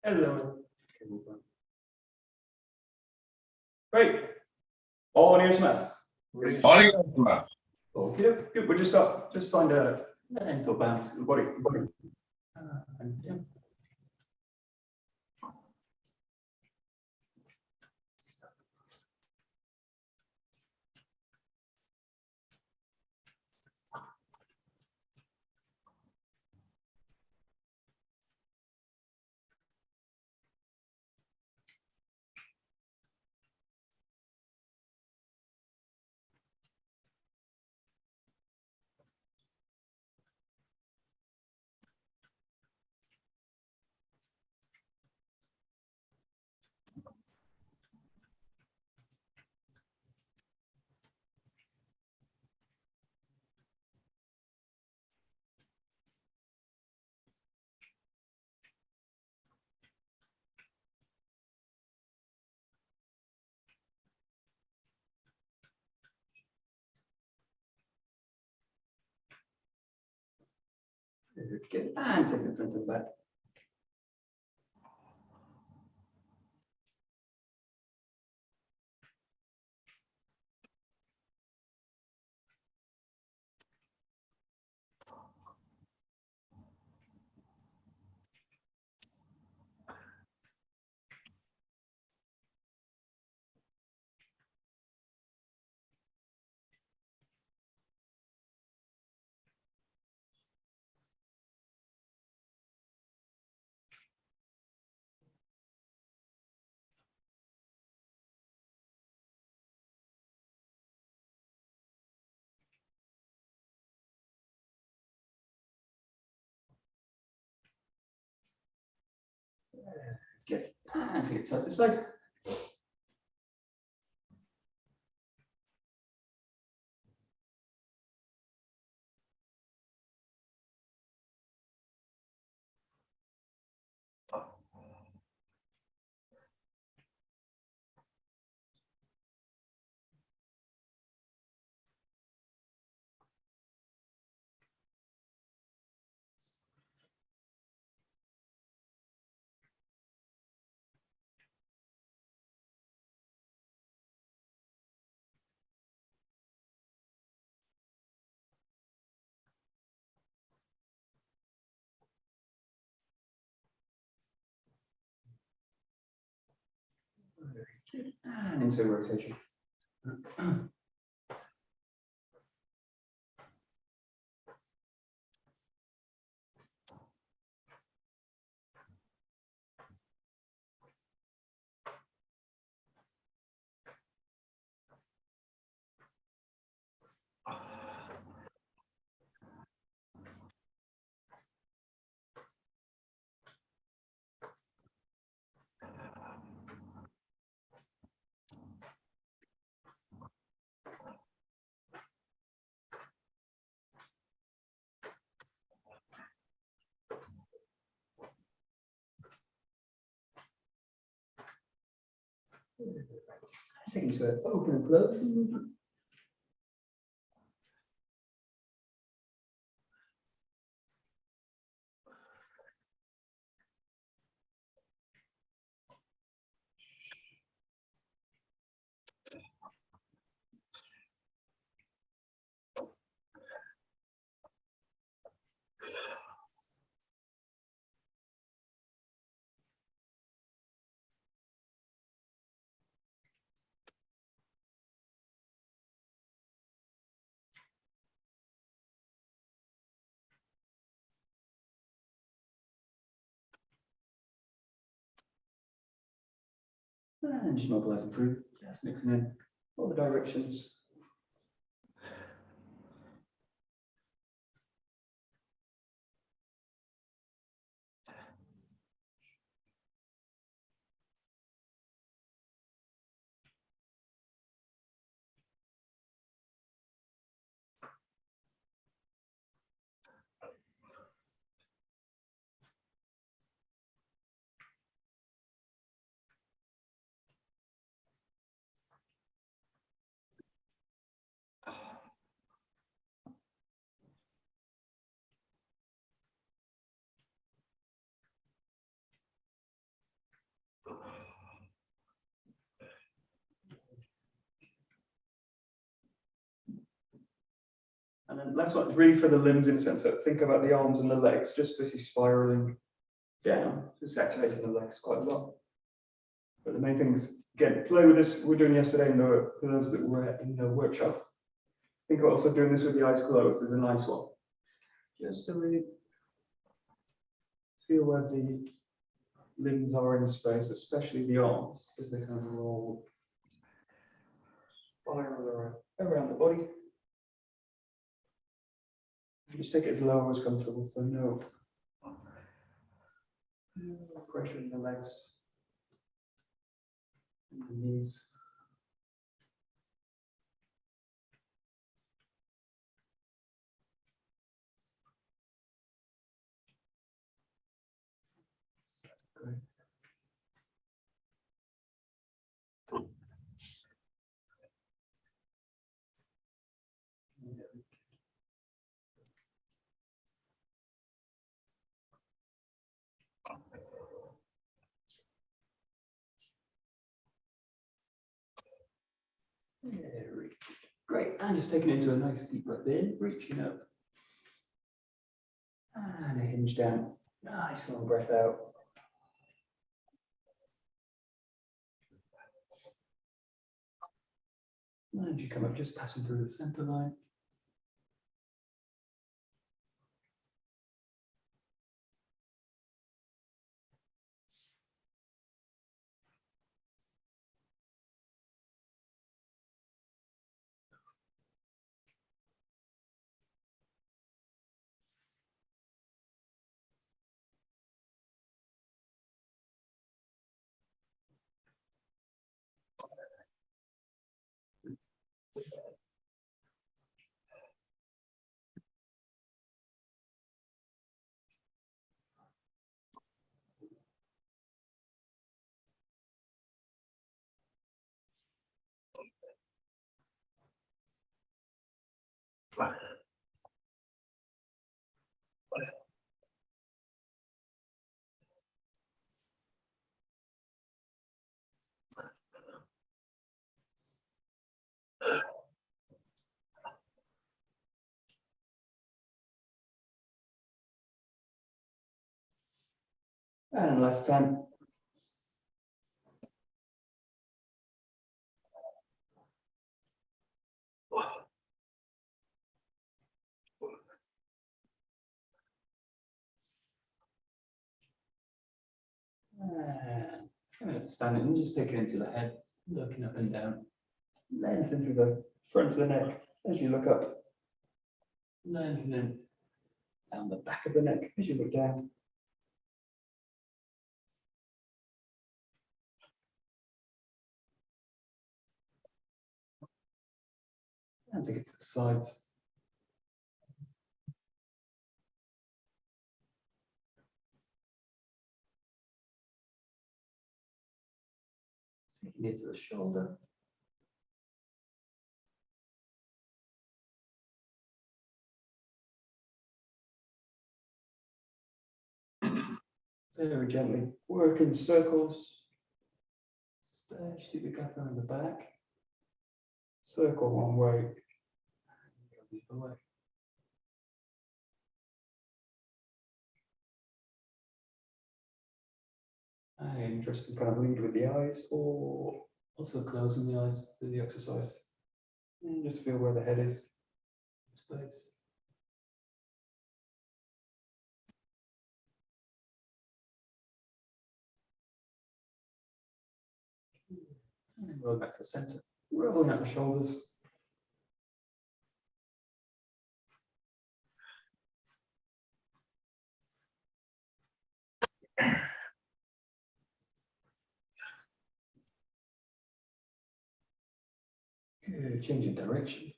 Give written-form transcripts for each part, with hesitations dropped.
Hello. Great. All ears mass. Okay, good. We'll just start. Just find a gentle balance in the body. And, yeah. Good. And take the front and back. Good. And take it side to side. And into rotation. Take into an open and close movement. And just mobilizing through, just mixing in all the directions. last one is really for the limbs in a sense. So think about the arms and the legs, just basically spiraling down, just activating the legs quite a lot. But the main thing is, again, play with this. We were doing yesterday for those that were in the workshop. Think about also doing this with the eyes closed. There's a nice one. Just to really feel where the limbs are in space, especially the arms, as they kind of roll, spiral around the body. Just take it as low as comfortable, so no pressure in the legs and the knees. Great. Very great. And just taking it into a nice deep breath in, reaching up. And a hinge down. Nice long breath out. And you come up just passing through the center line. And last time. And standing and just take it into the head, looking up and down. Lengthen through the front of the neck as you look up. Lengthening down the back of the neck as you look down. And take it to the sides. Taking it to the shoulder. Very gently work in circles. Stretch the gather in the back. Circle one way. And go the other way. And just to kind of lead with the eyes, or also closing the eyes through the exercise. And just feel where the head is. Space. And then roll back to the center. Rolling out the shoulders. Good, changing direction.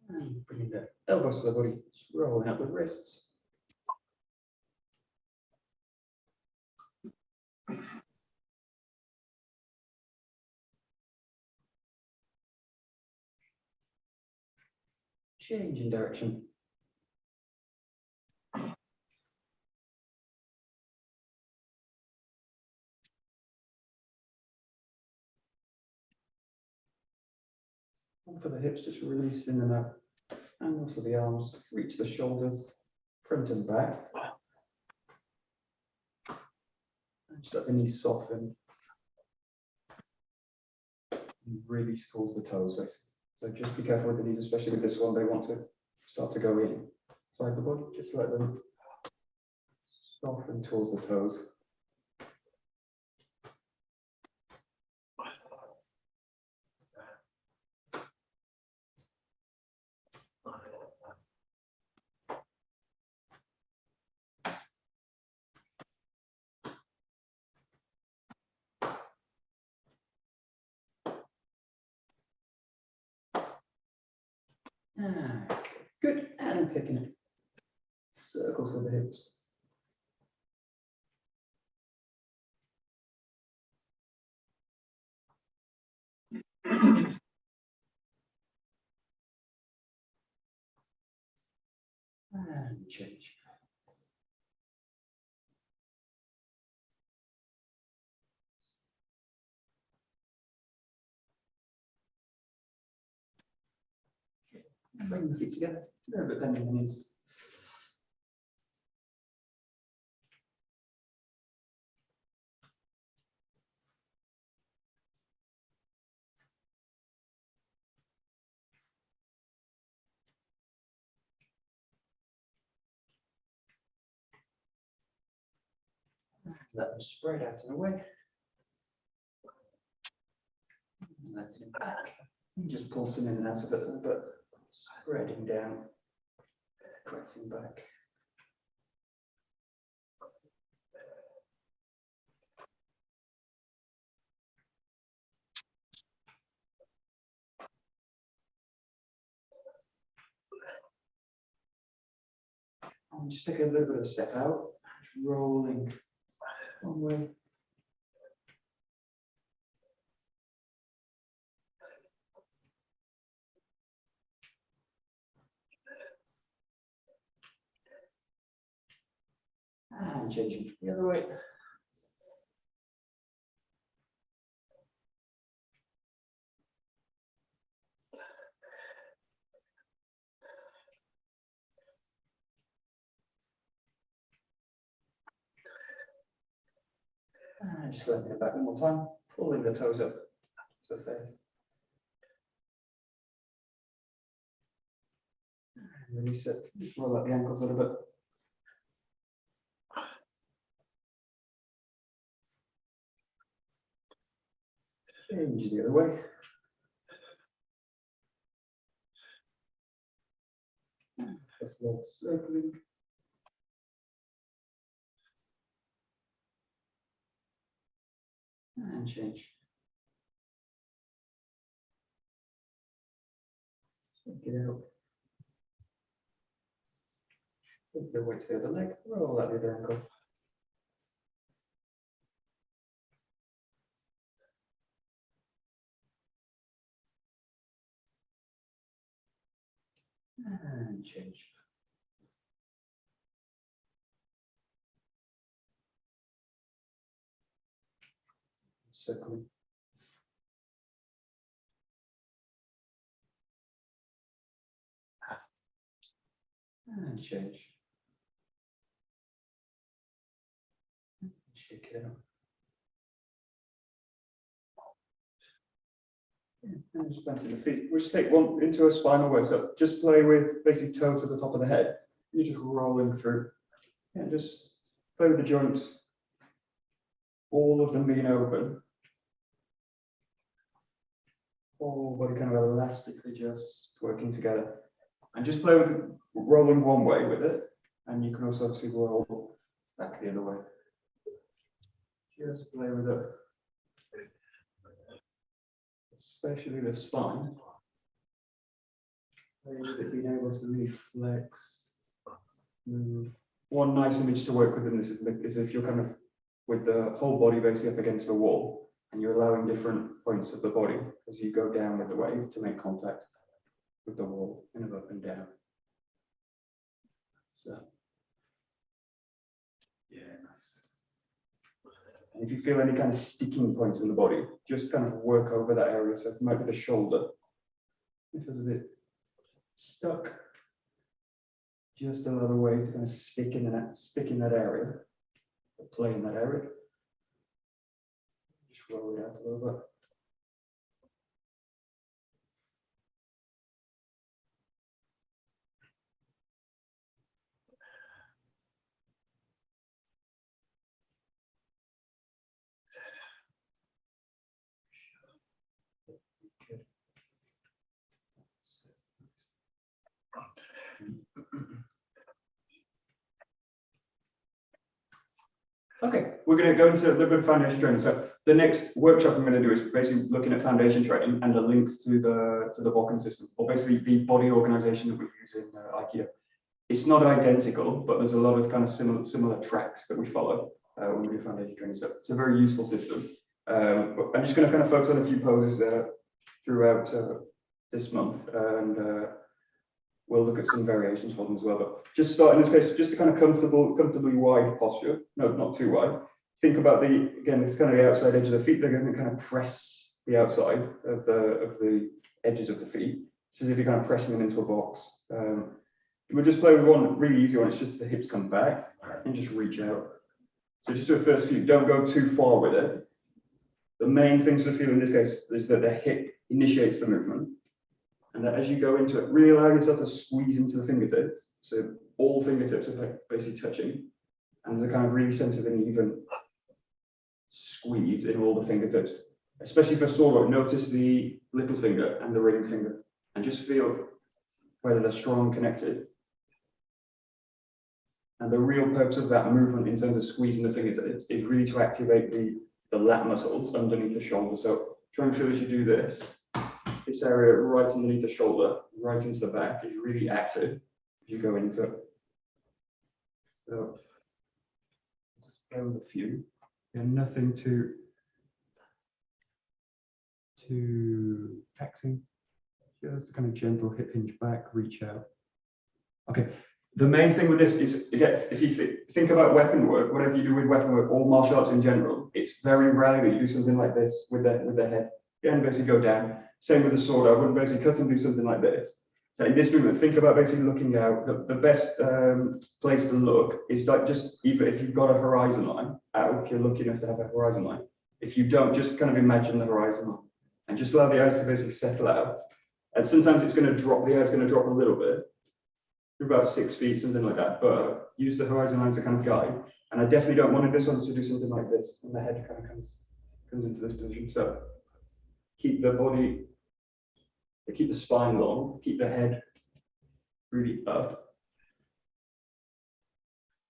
And bringing the elbows to the body, just rolling out the wrists. Change in direction. And for the hips, just release in and out. And also the arms, reach the shoulders, front and back. And just let the knees soften. And release towards the toes, basically. So just be careful with the knees, especially with this one. They want to start to go inside the body. Just let them soften towards the toes. Good, and taking it. Circles with the hips. And change. And bring the feet together. A little bit bending the knees. Let them spread out and away. Let it back. And just pulsing in and out of it a little bit. Spreading down. Pressing back. And just take a little bit of a step out. Rolling one way. And changing the other way. And just letting it back one more time, pulling the toes up to the face. And release it, just roll out the ankles a little bit. Change the other way. Just legs circling. And change. Take it out. Take the weight to the other leg, roll out the other ankle. And change. Circling. And change. Shake it out. And just planting the feet. We'll just take one into a spinal wave. So just play with basically toe to the top of the head. You're just rolling through. And just play with the joints. All of them being open. Whole body kind of elastically just working together. And just play with the, rolling one way with it. And you can also obviously roll back the other way. Just play with it. Especially the spine. Play with it being able to really flex, move. One nice image to work with in this is if you're kind of with the whole body basically up against the wall and you're allowing different points of the body as you go down with the wave to make contact with the wall, kind of up and down. So, yeah, nice. And if you feel any kind of sticking points in the body, just kind of work over that area. So it might be the shoulder. It feels a bit stuck. Just another way to kind of stick in that area, or play in that area. Just roll it out a little bit. Okay, we're going to go into a little bit of foundation training. So the next workshop I'm going to do is basically looking at foundation training and the links to the 𝘏𝑗𝑛 system, or basically the body organization that we use in Aikido. It's not identical, but there's a lot of kind of similar tracks that we follow when we do foundation training. So it's a very useful system. But I'm just going to kind of focus on a few poses there throughout this month, and we'll look at some variations for them as well. But just start in this case, just a kind of comfortably wide posture. No, not too wide. Think about again, this kind of the outside edge of the feet. They're going to kind of press the outside of the edges of the feet. It's as if you're kind of pressing them into a box. We'll just play with one really easy one. It's just the hips come back and just reach out. So just do a first few. Don't go too far with it. The main thing to feel in this case is that the hip initiates the movement. And that as you go into it, really allow yourself to squeeze into the fingertips. So all fingertips are basically touching. And there's a kind of really sensitive and even squeeze in all the fingertips. Especially for 𝘬𝑪𝑜d, notice the little finger and the ring finger. And just feel whether they're strong and connected. And the real purpose of that movement in terms of squeezing the fingertips is really to activate the lat muscles underneath the shoulder. So try and feel as you do this. This area right underneath the shoulder, right into the back, is really active as you go into it. So just play with a few. And nothing too taxing. Just a kind of gentle hip hinge back, reach out. Okay. The main thing with this is, again, if you think about weapon work, whatever you do with weapon work or martial arts in general, it's very rare that you do something like this with the head. Again, basically go down. Same with the sword. I wouldn't basically cut and do something like this. So in this movement, think about basically looking out. The best place to look is like just either if you've got a horizon line out, if you're lucky enough to have a horizon line. If you don't, just kind of imagine the horizon line and just allow the eyes to basically settle out. And sometimes it's going to drop, the eye's going to drop a little bit, about 6 feet, something like that. But use the horizon line as a kind of guide. And I definitely don't want this one to do something like this, and the head kind of comes into this position. So keep the body, keep the spine long, keep the head really up.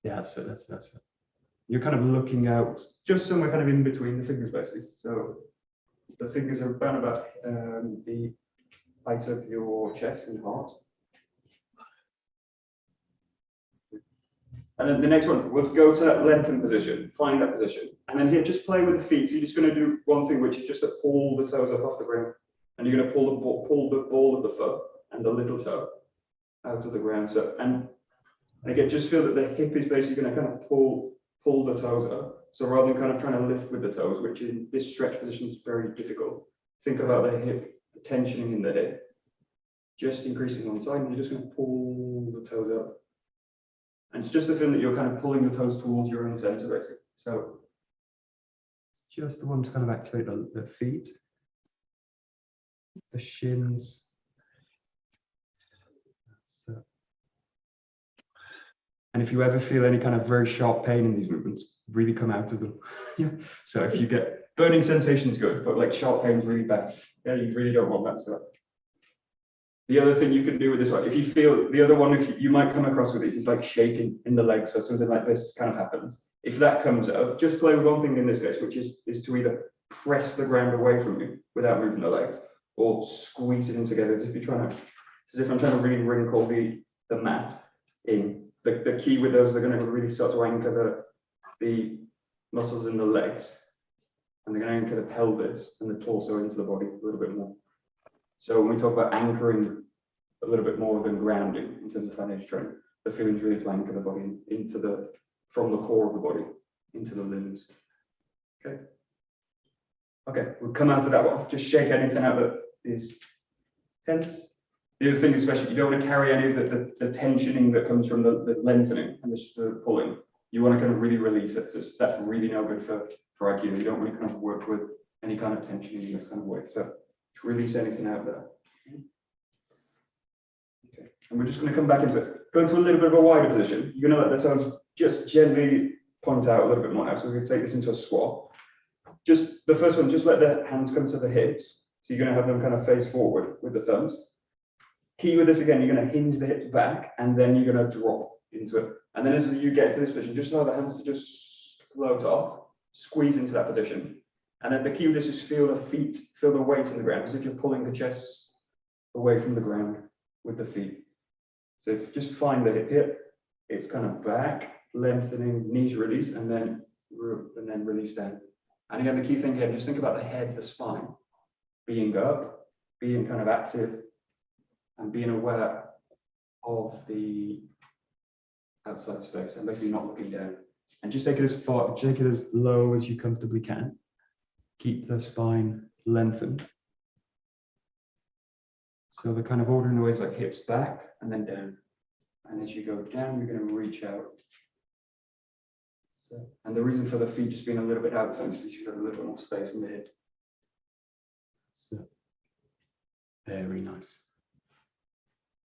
Yeah, that's it. That's it. You're kind of looking out just somewhere kind of in between the fingers, basically. So the fingers are around about the height of your chest and heart. And then the next one, we'll go to that lengthened position, find that position. And then here, just play with the feet. So you're just going to do one thing, which is just to pull the toes up off the ground. And you're going to pull the ball of the foot and the little toe out of the ground. So, and again, just feel that the hip is basically going to kind of pull the toes up. So rather than kind of trying to lift with the toes, which in this stretch position is very difficult, think about the hip, the tensioning in the hip, just increasing on side, and you're just going to pull the toes up. And it's just the feeling that you're kind of pulling the toes towards your own center, basically. So just the one to kind of activate the feet, the shins. And if you ever feel any kind of very sharp pain in these movements, really come out of them. Yeah. So if you get burning sensations, good, but like sharp pain is really bad. Yeah, you really don't want that stuff. The other thing you can do with this one, if you feel the other one, if you might come across with this, is like shaking in the legs, so something like this kind of happens. If that comes out, just play with one thing in this case, which is to either press the ground away from you without moving the legs, or squeeze it in together. As if you're trying to, it's as if I'm trying to really wrinkle the mat in. The key with those, they're going to really start to anchor the muscles in the legs, and they're going to anchor the pelvis and the torso into the body a little bit more. So when we talk about anchoring a little bit more than grounding in terms of foundation training, the feeling is really to anchor the body into from the core of the body into the limbs. Okay. Okay, we'll come out of that one. Just shake anything out that is tense. The other thing, especially, you don't want to carry any of the tensioning that comes from the lengthening and the pulling. You want to kind of really release it. So that's really no good for Aikido. You don't want to kind of work with any kind of tensioning in this kind of way. So to release anything out there. Okay. And we're just going to come back go into a little bit of a wider position. You're going to let the toes just gently point out a little bit more now. So we're going to take this into a squat. Just the first one, just let the hands come to the hips. So you're going to have them kind of face forward with the thumbs. Key with this again, you're going to hinge the hips back and then you're going to drop into it. And then as you get to this position, just allow the hands to just float off, squeeze into that position. And then the key with this is feel the feet, feel the weight in the ground, as if you're pulling the chest away from the ground with the feet. So if you just find the hip here, it's kind of back, lengthening, knees release, and then release down. And again, the key thing here, just think about the head, the spine, being up, being kind of active, and being aware of the outside space and basically not looking down. And just take it as low as you comfortably can. Keep the spine lengthened. So the kind of ordering the way is like hips back and then down. And as you go down, you're going to reach out. So, and the reason for the feet just being a little bit out is you've got a little bit more space in the hip. So, very nice.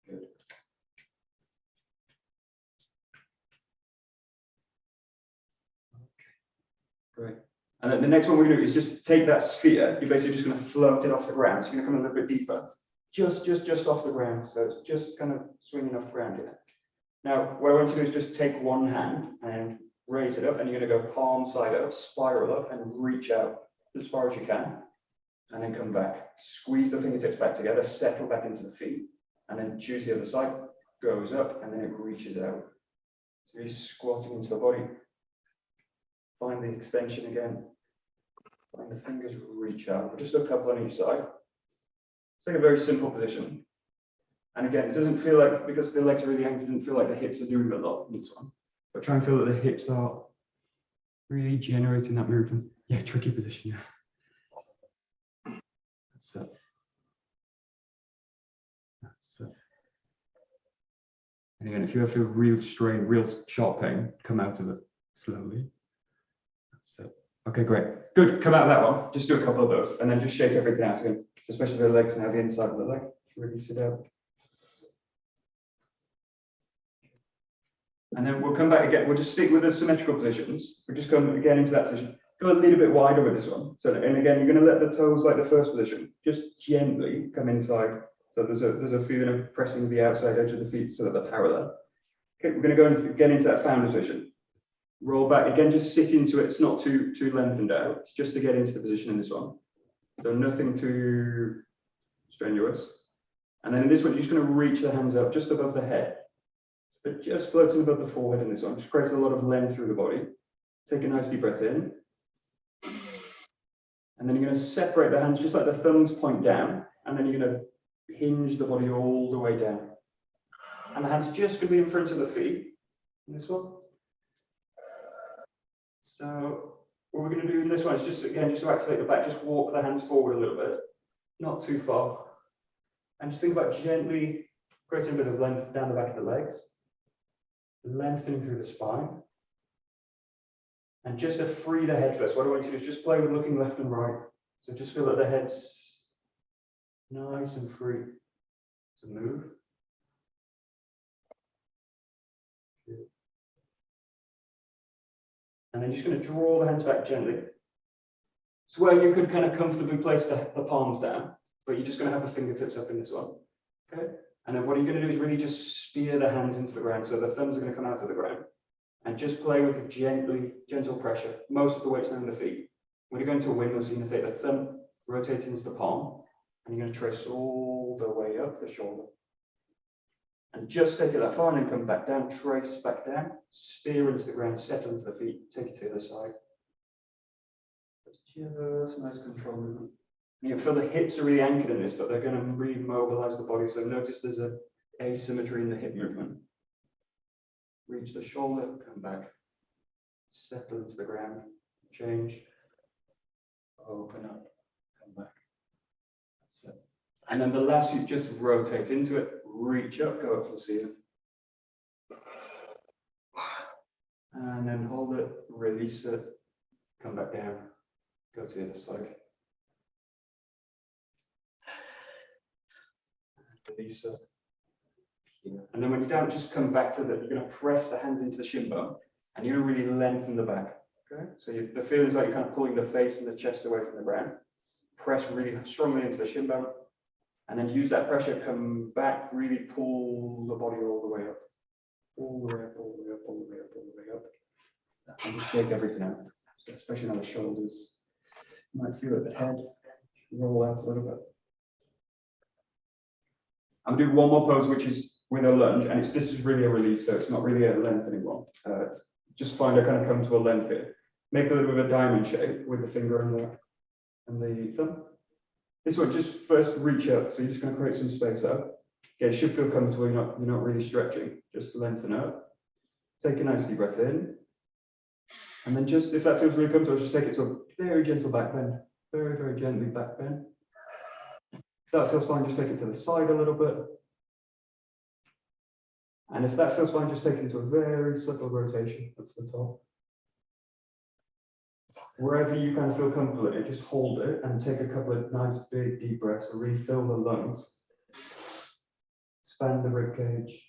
Good. Great. And then the next one we're going to do is just take that sphere. You're basically just going to float it off the ground. So you're going to come a little bit deeper, just off the ground. So it's just kind of swinging off the ground here. Now, what I want you to do is just take one hand and raise it up, and you're going to go palm side up, spiral up, and reach out as far as you can, and then come back. Squeeze the fingertips back together, settle back into the feet, and then choose the other side. Goes up, and then it reaches out. So you're squatting into the body. Find the extension again. Find the fingers reach out. Just a couple on each side. It's like a very simple position. And again, it doesn't feel like, because the legs are really anchored, it doesn't feel like the hips are doing a lot in this one. But try and feel that the hips are really generating that movement. Yeah, tricky position. Yeah. That's it. That's it. And again, if you ever feel real strain, real sharp pain, come out of it slowly. That's it. Okay, great. Good. Come out of that one. Just do a couple of those, and then just shake everything out again. So especially the legs now, the inside of the leg. Release it out. And then we'll come back again. We'll just stick with the symmetrical positions. We'll just come again into that position. Go a little bit wider with this one. So, and again, you're going to let the toes, like the first position, just gently come inside. So there's a feeling of pressing the outside edge of the feet so that they're parallel. Okay, we're going to go get into that founders position. Roll back again. Just sit into it. It's not too lengthened out. It's just to get into the position in this one. So nothing too strenuous. And then in this one, you're just going to reach the hands up just above the head. But just floating above the forehead in this one, just creates a lot of length through the body. Take a nice deep breath in. And then you're going to separate the hands, just like the thumbs point down. And then you're going to hinge the body all the way down. And the hands just going to be in front of the feet in this one. So what we're going to do in this one is just, again, just to activate the back, just walk the hands forward a little bit, not too far. And just think about gently creating a bit of length down the back of the legs. Lengthening through the spine. And just to free the head first, what I want you to do is just play with looking left and right. So just feel that the head's nice and free to move. Good. And then just going to draw the hands back gently. So where you could kind of comfortably place the palms down, but you're just going to have the fingertips up in this one. Okay. And then what you're going to do is really just spear the hands into the ground. So the thumbs are going to come out of the ground. And just play with gentle pressure. Most of the weight's now in the feet. When you go into a windmill, so you're going to take the thumb, rotate into the palm, and you're going to trace all the way up the shoulder. And just take it that far and then come back down, trace back down, spear into the ground, settle into the feet, take it to the other side. Just nice control movement. You can feel the hips are really anchored in this, but they're going to really mobilize the body. So notice there's an asymmetry in the hip movement. Reach the shoulder, come back, settle into the ground, change, open up, come back. That's it. And then the last few, just rotate into it, reach up, go up to the ceiling. And then hold it, release it, come back down, go to the other side. Release it. Here. And then when you're down, just come back to the, you're going to press the hands into the shin bone, and you're going to really lengthen the back. Okay? So the feeling is like you're kind of pulling the face and the chest away from the ground. Press really strongly into the shin bone, and then use that pressure, come back, really pull the body all the way up. All the way up, all the way up, all the way up, all the way up. And just shake everything out. So especially now the shoulders. You might feel it, the head roll out a little bit. I'm doing one more pose, which is with a lunge, and this is really a release, so it's not really a lengthening one. Just find a kind of come to a length here. Make a little bit of a diamond shape with the finger and the thumb. This one, just first reach up, so you're just going to create some space up. Okay, it should feel comfortable, you're not really stretching, just lengthen up. Take a nice deep breath in. And then just, if that feels really comfortable, just take it to a very gentle back bend. Very, very gently back bend. If that feels fine, just take it to the side a little bit. And if that feels fine, just take it to a very subtle rotation up to the top. Wherever you kind of feel comfortable in it, just hold it and take a couple of nice big deep breaths to really fill the lungs. Expand the rib cage.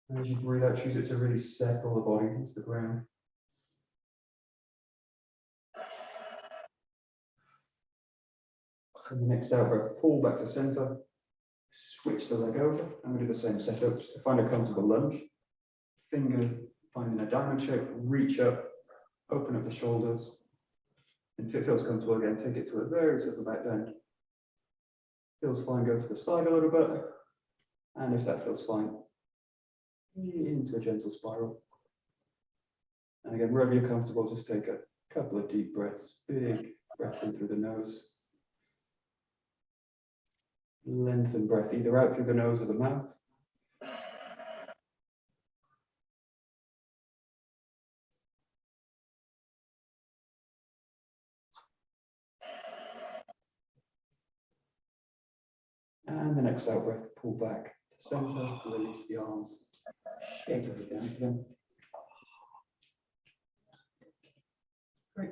And as you breathe out, choose it to really settle the body into the ground. So the next out breath, pull back to center. Switch the leg over, and we do the same setup just to find a comfortable lunge. Finger finding a diamond shape, reach up, open up the shoulders. And if it feels comfortable again, take it to a very subtle back bend. Feels fine, go to the side a little bit. And if that feels fine, into a gentle spiral. And again, wherever you're comfortable, just take a couple of deep breaths, big breaths in through the nose. Lengthen breath either out through the nose or the mouth. And the next out breath, pull back to center, release the arms, shake everything out again. Great.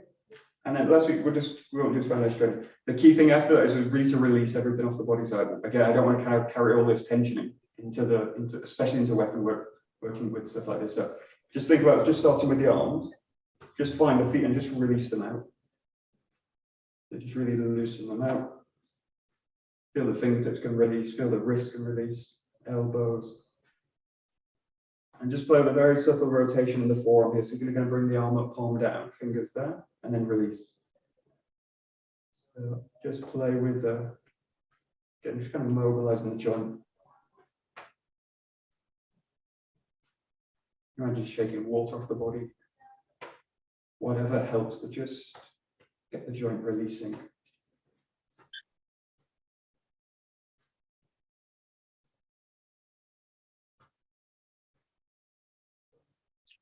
And then last week, we won't do foundation strength. The key thing after that is really to release everything off the body side. Again, I don't want to kind of carry all this tension into especially into weapon work, working with stuff like this. So just think about just starting with the arms, just find the feet and just release them out. So just really loosen them out. Feel the fingertips can release, feel the wrist can release, elbows. And just play with a very subtle rotation in the forearm here. So you're going to bring the arm up, palm down, fingers down, and then release. So just play with again, just kind of mobilizing the joint. You might just shaking water off the body. Whatever helps to just get the joint releasing.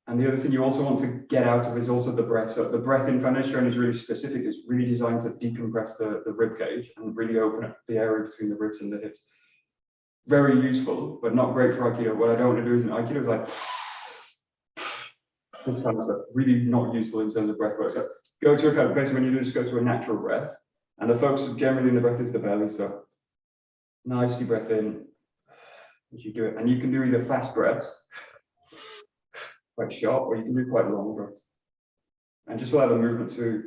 And the other thing you also want to get out of is also the breath. So the breath in foundation strength is really specific. It's really designed to decompress the rib cage and really open up the area between the ribs and the hips. Very useful, but not great for Aikido. What I don't want to do is in Aikido is like this kind of stuff. Really not useful in terms of breath work. So go to a kind of, basically when you do just go to a natural breath. And the focus generally in the breath is the belly. So nice deep breath in as you do it. And you can do either fast breaths, quite sharp, or you can do quite long breaths. And just allow the movement to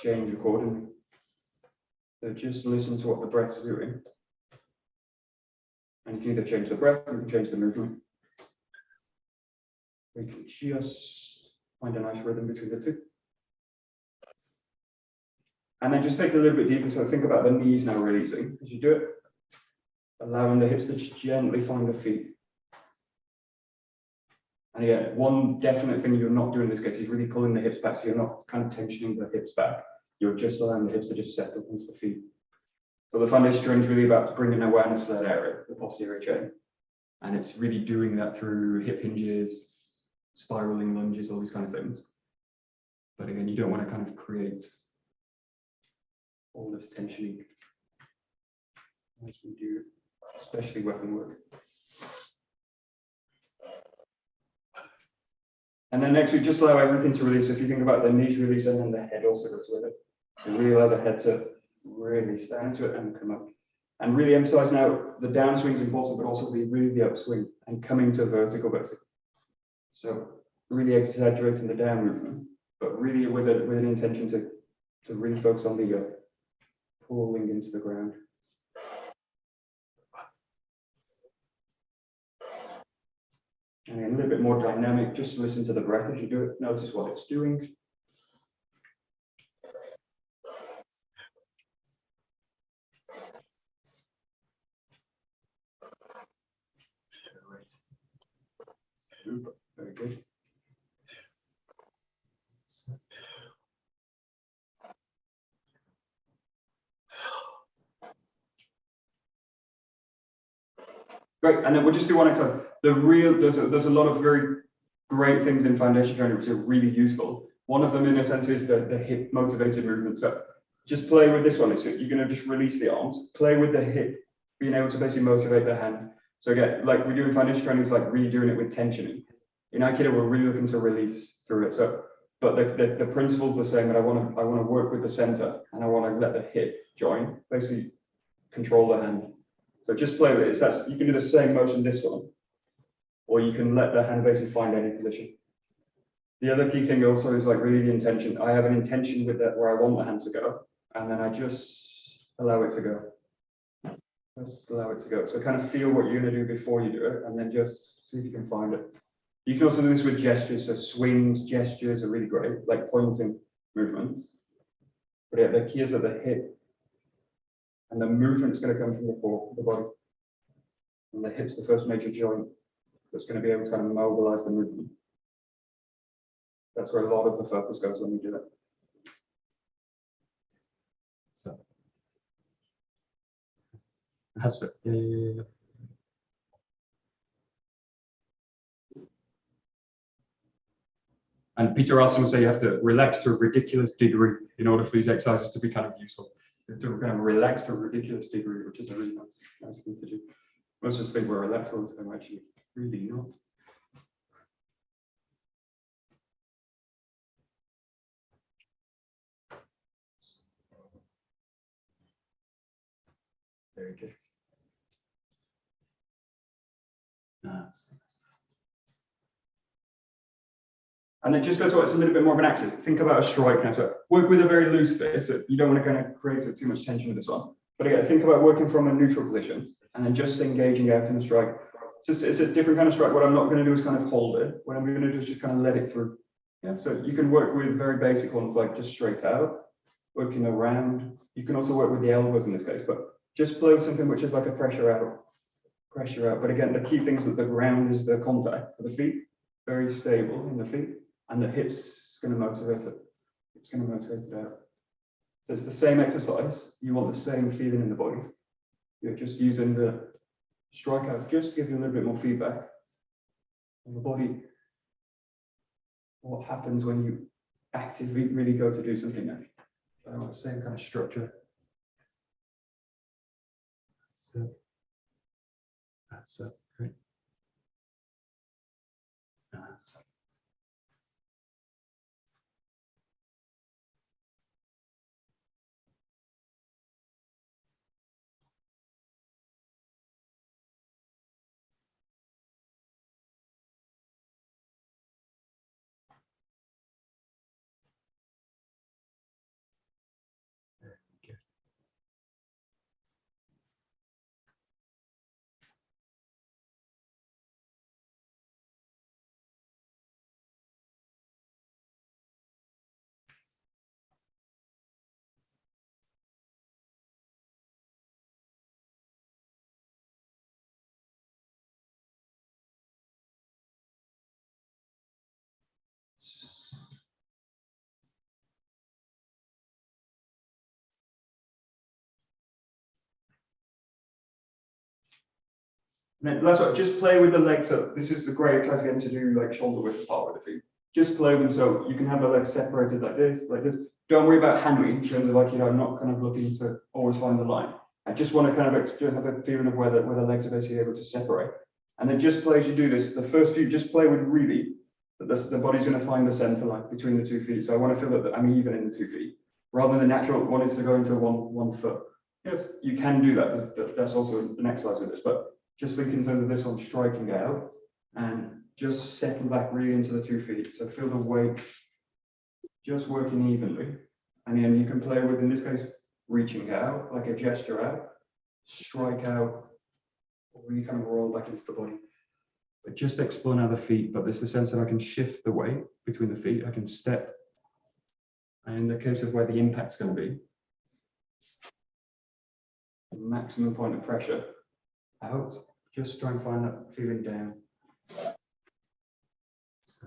change accordingly. So just listen to what the breath's doing. And you can either change the breath or you can change the movement. We can just find a nice rhythm between the two. And then just take it a little bit deeper. So think about the knees now releasing as you do it. Allowing the hips to just gently find the feet. And again, one definite thing you're not doing in this case is really pulling the hips back, so you're not kind of tensioning the hips back. You're just allowing the hips to just settle into the feet. So the foundation strength is really about bringing awareness to that area, the posterior chain. And it's really doing that through hip hinges, spiraling lunges, all these kind of things. But again, you don't want to kind of create all this tensioning as we do, especially weapon work. And then next we just allow everything to release. If you think about the knee to release and then the head also goes with it. So really allow the head to release down into it and come up. And really emphasize now the downswing is important, but also really the upswing and coming to vertical basically. So really exaggerating the down movement, but really with an intention to really focus on the up, pulling into the ground. And a little bit more dynamic, just listen to the breath as you do it, notice what it's doing. Super, very good. Great, and then we'll just do one exercise. There's a lot of very great things in foundation training which are really useful. One of them, in a sense, is the hip motivated movement. So just play with this one. So you're going to just release the arms, play with the hip, being able to basically motivate the hand. So again, like we do in foundation training, it's like really doing it with tensioning. In Aikido, we're really looking to release through it. So, but the principle's the same. And I want to work with the center, and I want to let the hip join, basically control the hand. So just play with it. You can do the same motion this one, or you can let the hand basically find any position. The other key thing also is like really the intention. I have an intention with that where I want the hand to go, and then I just allow it to go. Just allow it to go. So kind of feel what you're going to do before you do it, and then just see if you can find it. You can also do this with gestures. So swings, gestures are really great, like pointing movements. But yeah, the key is at the hip. And the movement's going to come from the core, the body. And the hip's the first major joint that's going to be able to kind of mobilize the movement. That's where a lot of the focus goes when you do that. So that's it. Yeah. And Peter also will say you have to relax to a ridiculous degree in order for these exercises to be kind of useful. You have to kind of relax to a ridiculous degree, which is a really nice thing to do. Most of us think we're relaxed all the time, actually, really not. Very good. And then just go to it's a little bit more of an active. Think about a strike now. So work with a very loose fit. So you don't want to kind of create too much tension with this one. But again, think about working from a neutral position and then just engaging out in a strike. It's a different kind of strike. What I'm not going to do is kind of hold it. What I'm going to do is just kind of let it through. Yeah. So you can work with very basic ones like just straight out, working around. You can also work with the elbows in this case, but just play with something which is like a pressure out. Pressure out. But again, the key thing is that the ground is the contact for the feet, very stable in the feet. And the hips going to motivate it. It's going to motivate it out. So it's the same exercise. You want the same feeling in the body. You're just using the strike out, just to give you a little bit more feedback on the body. What happens when you actively really go to do something now? The same kind of structure. That's it. Great. That's it. And then last one, just play with the legs up. This is the great exercise again to do like shoulder width apart with the feet. Just play them so you can have the legs separated like this, don't worry about handling in terms of like, I'm not kind of looking to always find the line. I just want to kind of have a feeling of where the legs are basically able to separate. And then just play as you do this. The first few, just play with really that the body's going to find the center line between the 2 feet. So I want to feel that I'm even in the 2 feet, rather than the natural one is to go into one foot. Yes, you can do that. That's also an exercise with this, but just think in terms of this one, striking out and just settle back really into the 2 feet. So feel the weight just working evenly. And then you can play with, in this case, reaching out, like a gesture out, strike out, or really kind of roll back into the body. But just explore now the feet, but there's the sense that I can shift the weight between the feet, I can step. And in the case of where the impact's going to be, the maximum point of pressure out, just try and find that feeling down. So.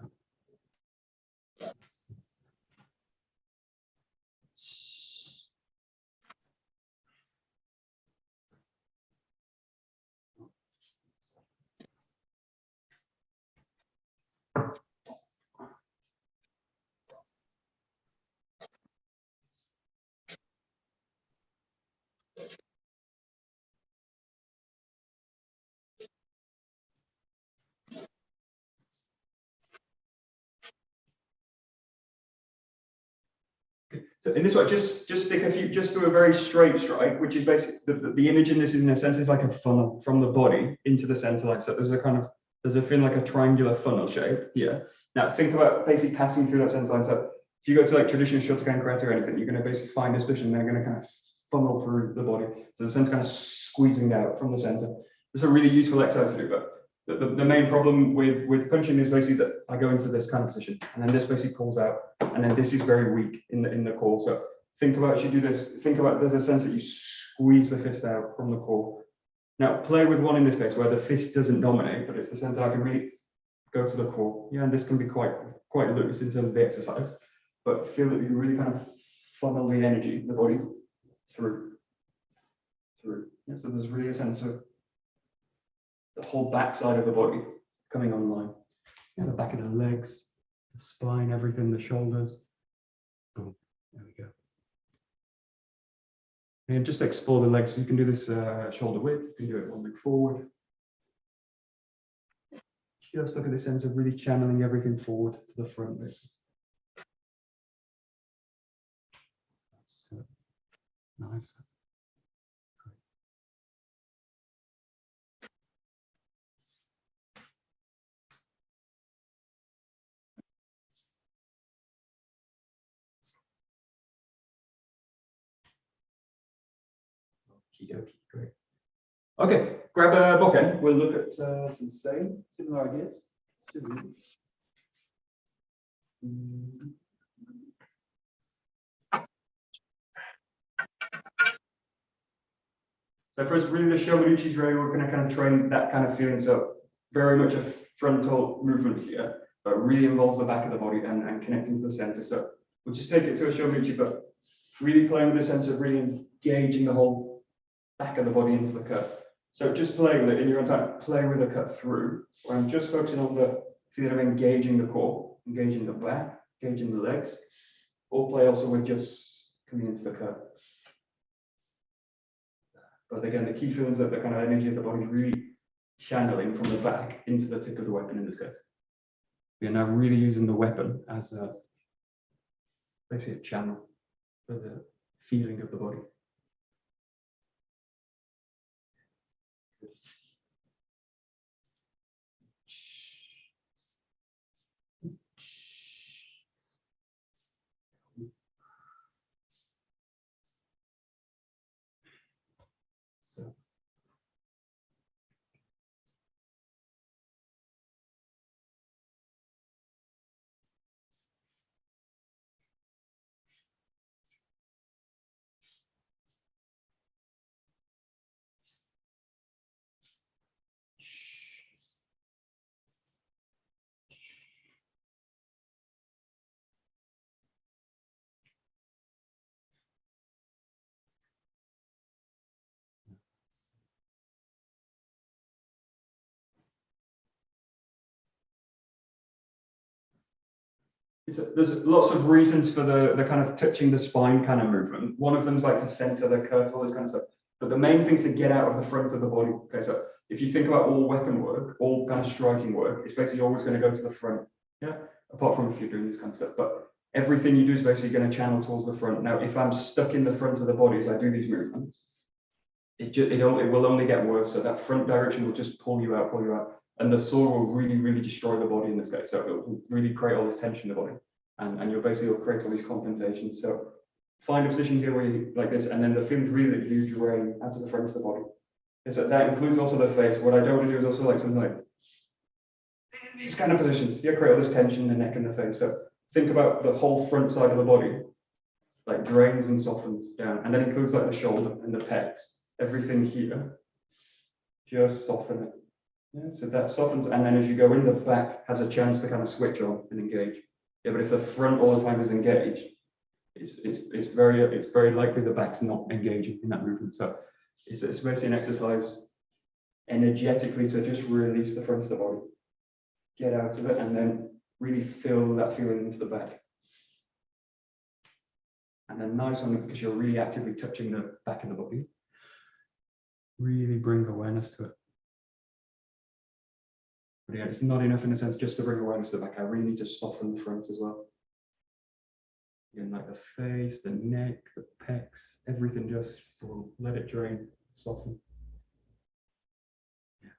So in this way, just stick a few, just do a very straight strike, which is basically the image in this, in a sense, is like a funnel from the body into the center line. So there's a feeling like a triangular funnel shape here. Now think about basically passing through that center line. So if you go to like traditional 𝘱𝘭𝘠𝗠𝗏 karate or anything, you're going to basically find this position, and they're going to kind of funnel through the body. So the sense kind of squeezing out from the center. It's a really useful exercise to do, but the main problem with punching is basically that I go into this kind of position, and then this basically pulls out, and then this is very weak in the core. So think about, as you do this, think about there's a sense that you squeeze the fist out from the core. Now play with one in this case where the fist doesn't dominate, but it's the sense that I can really go to the core. Yeah, and this can be quite loose in terms of the exercise, but feel that you really kind of funnel the energy, the body through. Yeah, so there's really a sense of the whole backside of the body coming online. Yeah, the back of the legs, the spine, everything, the shoulders. Boom, there we go. And just explore the legs. You can do this shoulder width, you can do it one leg forward. Just look at this sense of really channeling everything forward to the front. That's nice. Okey-dokey, great. Okay, grab a bokken. We'll look at some similar ideas. So first, really the 𝘱𝘭𝘪𝘐 we're going to kind of train that kind of feeling. So very much a frontal movement here, but really involves the back of the body and connecting to the center. So we'll just take it to a 𝘱𝘭𝘪𝘐, but really playing with the sense of really engaging the whole back of the body into the cut. So just play with it in your own time. Play with the cut through, where I'm just focusing on the feeling of engaging the core, engaging the back, engaging the legs. Or play also with just coming into the cut. But again, the key feelings that the kind of energy of the body is really channeling from the back into the tip of the weapon in this case. We are now really using the weapon as basically a channel for the feeling of the body. So. There's lots of reasons for the kind of touching the spine kind of movement. One of them is like to center the curves, all this kind of stuff. But the main thing is to get out of the front of the body. Okay, so if you think about all weapon work, all kind of striking work, it's basically always going to go to the front. Yeah, apart from if you're doing this kind of stuff. But everything you do is basically going to channel towards the front. Now, if I'm stuck in the front of the body as I do these movements, it will only get worse. So that front direction will just pull you out. And the saw will really, really destroy the body in this case. So it will really create all this tension in the body. And you'll basically create all these compensations. So find a position here where you like this, and then the feeling's really that you drain out of the front of the body. So that includes also the face. What I don't want to do is also like something like these kind of positions. You create all this tension in the neck and the face. So think about the whole front side of the body, like drains and softens down. And that includes like the shoulder and the pecs. Everything here, just soften it. Yeah, so that softens, and then as you go in, the back has a chance to kind of switch on and engage. Yeah, but if the front all the time is engaged, it's very likely the back's not engaging in that movement. So it's basically an exercise energetically to just release the front of the body, get out of it, and then really feel that feeling into the back. And then nice on it, because you're really actively touching the back of the body. Really bring awareness to it. But yeah, it's not enough in a sense just to bring awareness to the back. I really need to soften the front as well. Again, like the face, the neck, the pecs, everything just let it drain, soften. Yeah.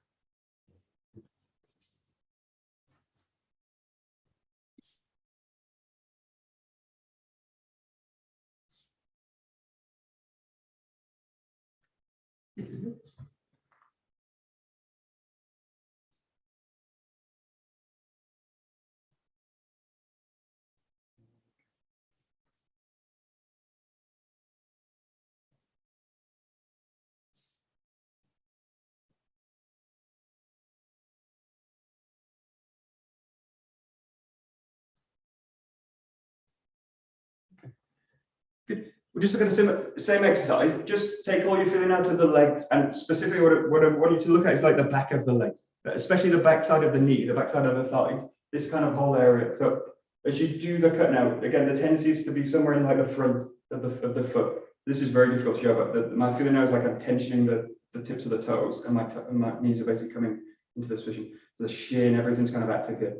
Good. We're just looking at the same exercise. Just take all your feeling out of the legs, and specifically what I want you to look at is like the back of the legs, especially the back side of the knee, the back side of the thighs, this kind of whole area. So as you do the cut now, again, the tendency is to be somewhere in like the front of the foot. This is very difficult to show, but my feeling now is like I'm tensioning the tips of the toes, and my knees are basically coming into this position. The shin, everything's kind of active here.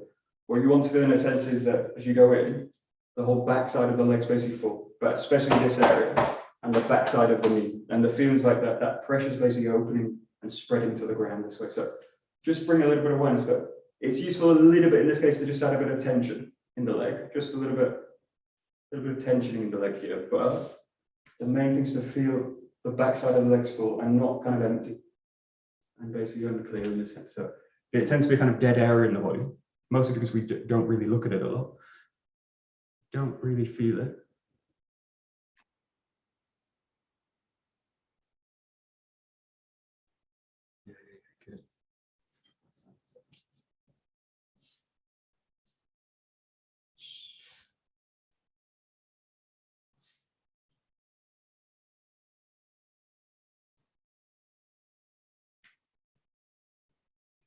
What you want to feel in a sense is that as you go in, the whole back side of the leg's basically full, but especially this area and the back side of the knee. And the feels like that pressure is basically opening and spreading to the ground this way. So just bring a little bit of awareness to it. It's useful a little bit in this case to just add a bit of tension in the leg, just a little bit of tensioning in the leg here. But the main thing is to feel the back side of the legs full and not kind of empty and basically unclear in this sense. So it tends to be a kind of dead area in the body, mostly because we don't really look at it a lot. Don't really feel it. Yeah, good.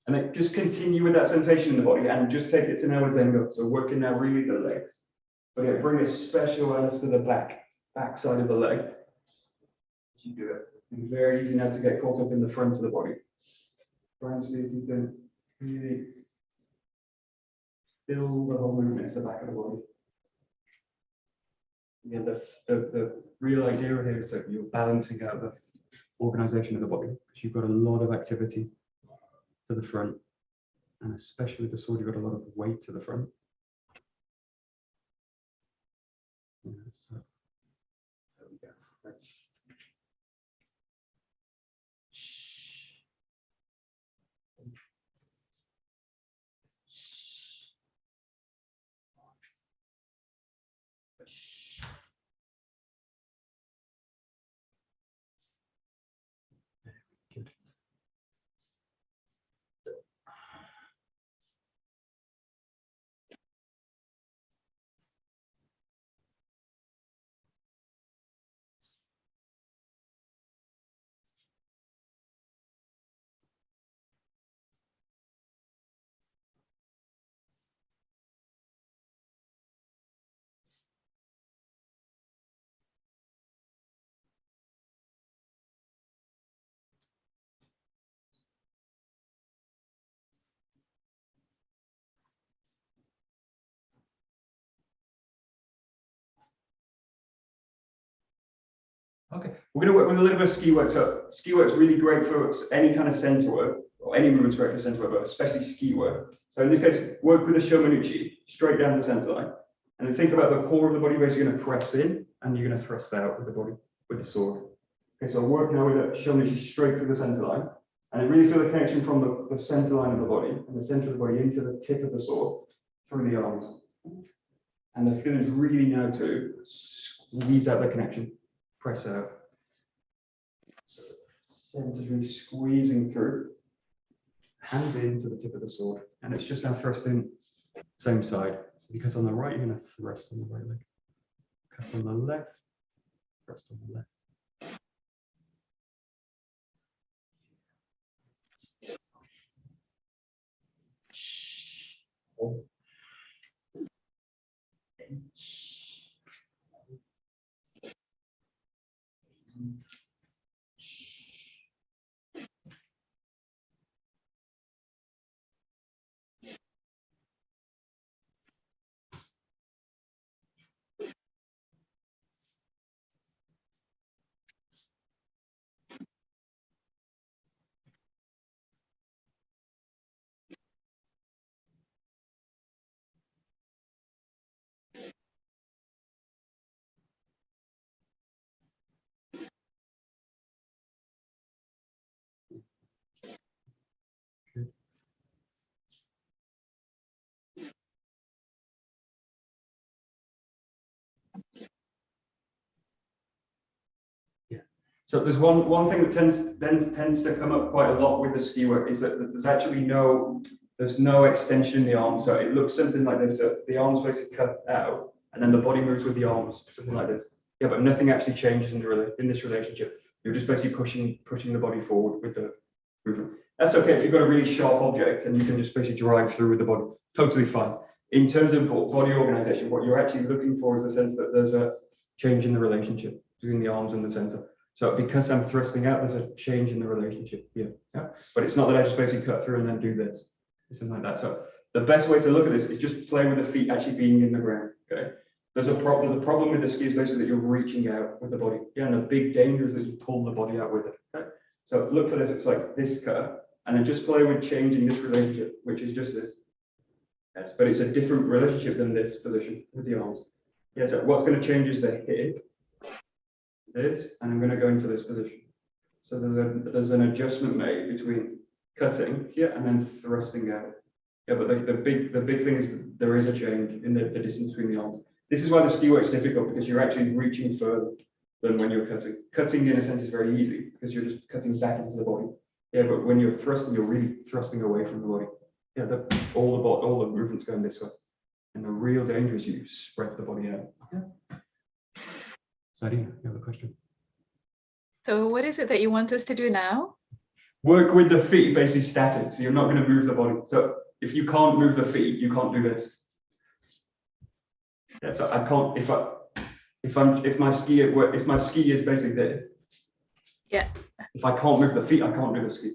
And then just continue with that sensation in the body and just take it to 𝑥𝑗𝑗𝑛𝑔o. So working now really the legs. But yeah, bring a special awareness to the back side of the leg as you do it. And very easy now to get caught up in the front of the body. Try and see if you can really feel the whole movement at the back of the body. Yeah, the real idea here is that you're balancing out the organization of the body, because you've got a lot of activity to the front, and especially with the sword, you've got a lot of weight to the front. Yeah, so there we go. Right. Good. Okay, we're going to work with a little bit of ski work. So ski work is really great for any kind of center work, or any movement's great for center work, but especially ski work. So in this case, work with the 𝘱𝘰𝘢𝘵 straight down the center line. And then think about the core of the body, basically going to press in, and you're going to thrust out with the body, with the sword. Okay, so work now with the 𝘱𝘰𝘢𝘵 straight through the center line. And then really feel the connection from the center line of the body, and the center of the body into the tip of the sword, through the arms. And the feeling is really now to squeeze out the connection, press out. So center really squeezing through, hands into the tip of the sword, and it's just now thrusting, same side. So because on the right, you're going to thrust on the right leg. Cut on the left, thrust on the left. So there's one thing that tends to come up quite a lot with the ski work is that there's actually no extension in the arm. So it looks something like this. So the arms basically cut out, and then the body moves with the arms, something like this. Yeah, but nothing actually changes in this relationship. You're just basically pushing the body forward with the movement. That's okay if you've got a really sharp object and you can just basically drive through with the body. Totally fine. In terms of body organization, what you're actually looking for is the sense that there's a change in the relationship between the arms and the center. So because I'm thrusting out, there's a change in the relationship here. Yeah? But it's not that I just basically cut through and then do this. Something like that. So the best way to look at this is just play with the feet actually being in the ground. Okay. There's a problem. The problem with the ski is basically that you're reaching out with the body. Yeah, and the big danger is that you pull the body out with it. Okay. So look for this. It's like this cut, and then just play with changing this relationship, which is just this. Yes, but it's a different relationship than this position with the arms. Yeah. So what's going to change is the hip. This, and I'm going to go into this position. So there's an adjustment made between cutting here and then thrusting out. Yeah, but the big thing is that there is a change in the distance between the arms. This is why the ski work is difficult, because you're actually reaching further than when you're cutting. Cutting in a sense is very easy because you're just cutting back into the body. Yeah, but when you're thrusting, you're really thrusting away from the body. Yeah, all the movements going this way, and the real danger is you spread the body out. Yeah. Sadie, you have a question? So what is it that you want us to do now? Work with the feet basically static, so you're not going to move the body. So if you can't move the feet, you can't do this. Yeah, so I can't if my ski is basically this. Yeah. If I can't move the feet, I can't do the ski.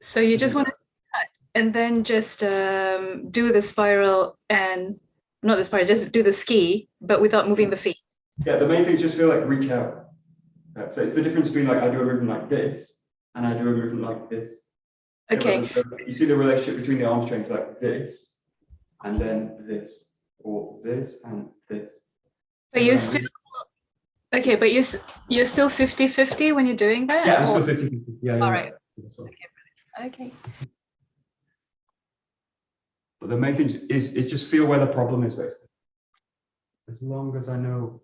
So you just want to cut and then just do the spiral and not the spiral, just do the ski, but without moving the feet. Yeah, the main thing is just feel like reach out. So it's the difference between like I do a movement like this and I do a movement like this. Okay. Yeah, you see the relationship between the arms change like this and then this, or this and this. But you still okay, but you're still 50-50 when you're doing that? Yeah, I'm still 50-50. Yeah. All right. Okay. But the main thing is just feel where the problem is basically. As long as I know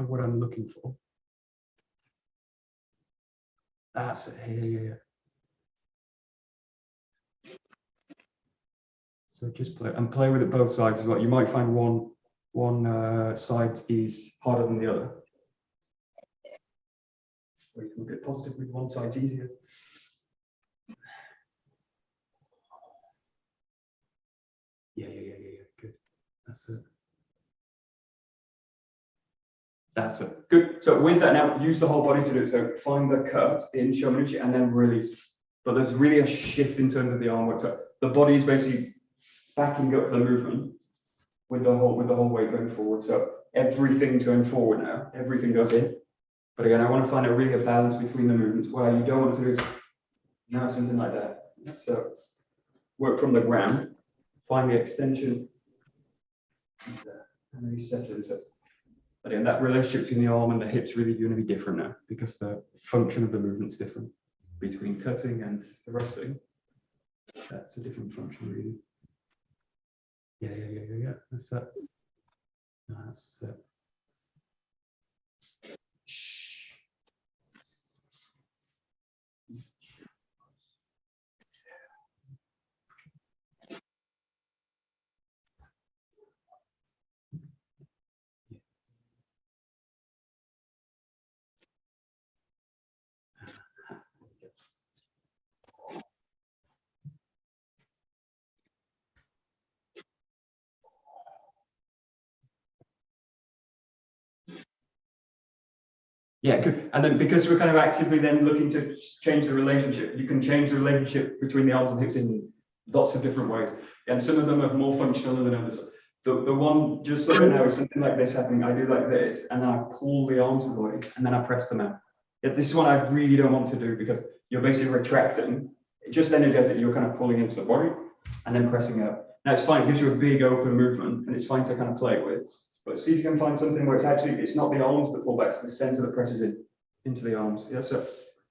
what I'm looking for. That's it. Yeah. So just play with it both sides as well. You might find one side is harder than the other. Or you can look at positively, one side's easier. Yeah. Good. That's it. That's it. Good. So with that now, use the whole body to do it. So find the cut in 𝘱𝘰𝘢𝘵 and then release. But there's really a shift in terms of the arm work. So the body is basically backing up the movement, with the whole weight going forward. So everything's going forward now, everything goes in. But again, I want to find a really a balance between the movements. What you don't want to do is now something like that. So work from the ground, find the extension, and then you settle into it. But again, that relationship between the arm and the hips really going to be different now because the function of the movement's different between cutting and thrusting. That's a different function, really. Yeah. That's that. That's that. Yeah, good. And then because we're kind of actively then looking to change the relationship, you can change the relationship between the arms and hips in lots of different ways. And some of them are more functional than others. The one just looking now is something like this happening. I do like this, and then I pull the arms to the body, and then I press them out. Yeah, this is one I really don't want to do because you're basically retracting. Just energetic, you're kind of pulling into the body and then pressing out. Now it's fine, it gives you a big open movement, and it's fine to kind of play with. But see if you can find something where it's not the arms that pull back, it's the center that presses into the arms. Yeah, so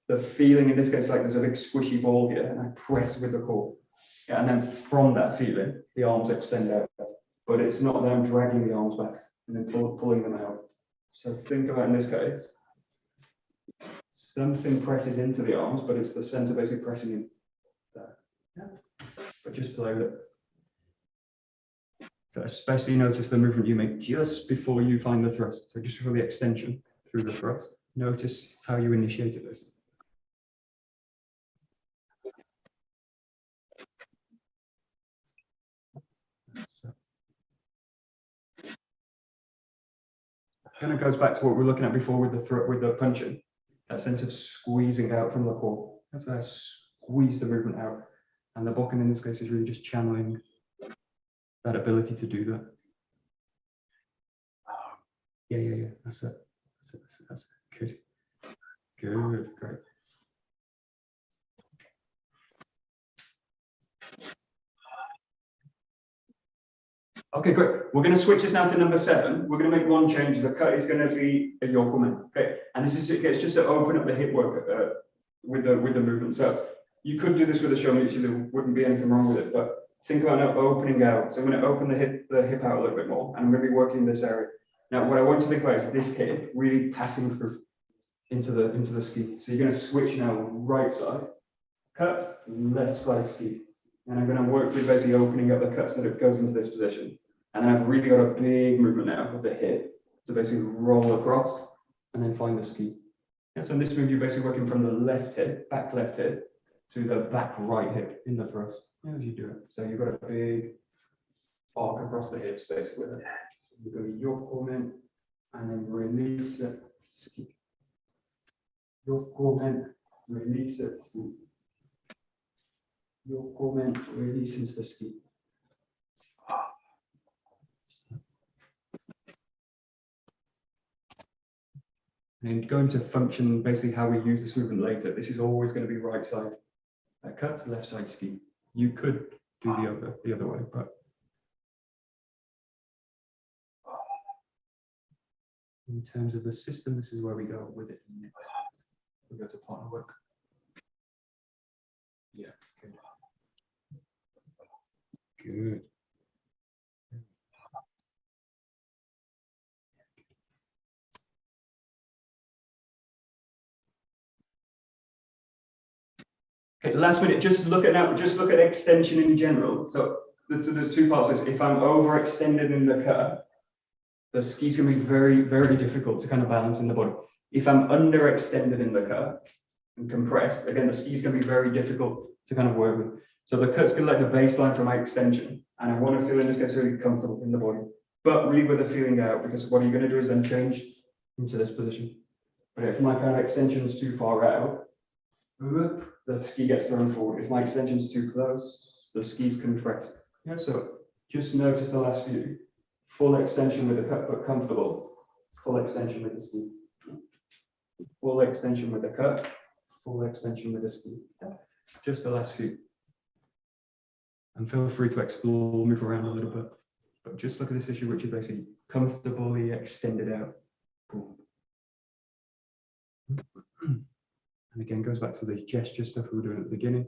the feeling in this case, like there's a big squishy ball here, and I press with the core. Yeah, and then from that feeling, the arms extend out. But it's not that I'm dragging the arms back and then pulling them out. So think about in this case, something presses into the arms, but it's the center basically pressing in there. Yeah. But just play with it. So especially notice the movement you make just before you find the thrust. So just before the extension through the thrust. Notice how you initiated this. So, kind of goes back to what we were looking at before with the punching. That sense of squeezing out from the core. That's how I squeeze the movement out. And the bokken in this case is really just channeling that ability to do that. Yeah. That's it. That's it. Good. Great. Okay, great. We're going to switch this now to number 7. We're going to make one change. The cut is going to be a 𝘥𝘢𝘦𝘴. Okay, and this is it's just to open up the hip work with the movement. So you could do this with a 𝘱𝘰𝘦𝘴. There wouldn't be anything wrong with it. But think about now opening out. So I'm going to open the hip out a little bit more, and I'm going to be working this area. Now, what I want to think about is this hip really passing through into the ski. So you're going to switch now right side, cut, left side ski. And I'm going to work with basically opening up the cut so that it goes into this position. And then I've really got a big movement now of the hip to basically roll across and then find the ski. Yeah, so in this move, you're basically working from the left hip, back left hip, to the back right hip in the thrust. Yeah, as you do it. So you've got a big arc across the hips basically. You're going to 𝘥𝘢𝘦𝘴 and then release it, ski. 𝘥𝘢𝘦𝘴, release it, ski. 𝘥𝘢𝘦𝘴, release into the ski. And going to function basically how we use this movement later. This is always going to be right side cut, left side ski. You could do the other way, but in terms of the system, this is where we go with it next. We go to partner work. Yeah, good. Good. Okay, last minute, just look at extension in general. So there's two parts. If I'm overextended in the cut, the ski's going to be very, very difficult to kind of balance in the body. If I'm underextended in the cut and compressed, again, the ski's going to be very difficult to kind of work with. So the cut's going to like the baseline for my extension. And I want to feel in this case really comfortable in the body, but really with the feeling out, because what you're going to do is then change into this position. But if my kind of extension is too far out, the ski gets thrown forward. If my extension is too close, the ski's compressed. Yeah, so just notice the last few. full extension with the cut, but comfortable. Full extension with the ski. Full extension with the cut. Full extension with the ski. Just the last few. And feel free to explore, move around a little bit. But just look at this issue, which is basically comfortably extended out. Boom. And again, goes back to the gesture stuff we were doing at the beginning.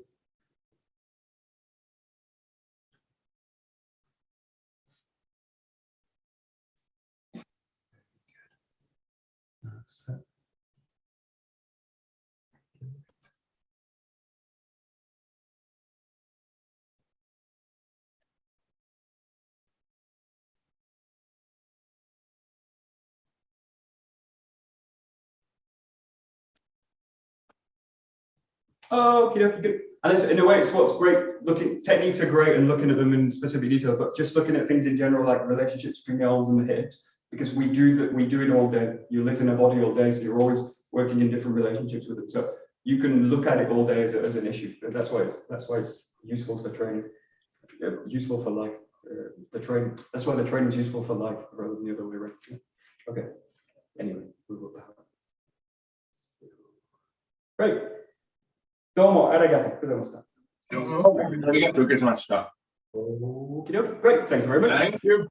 That's it. Oh, okay, good. And it's, in a way, it's what's great. Looking techniques are great and looking at them in specific detail, but just looking at things in general, like relationships between the arms and the hips, because we do that. We do it all day. You live in a body all day, so you're always working in different relationships with them. So you can look at it all day as an issue. That's why it's useful for training, useful for life. That's why the training is useful for life rather than the other way around. Yeah. Okay. Anyway, we will power. Great. どうもありがとうございました。どうもありがとうございました。Okie dokie. Great. Thank you very much. Thank you.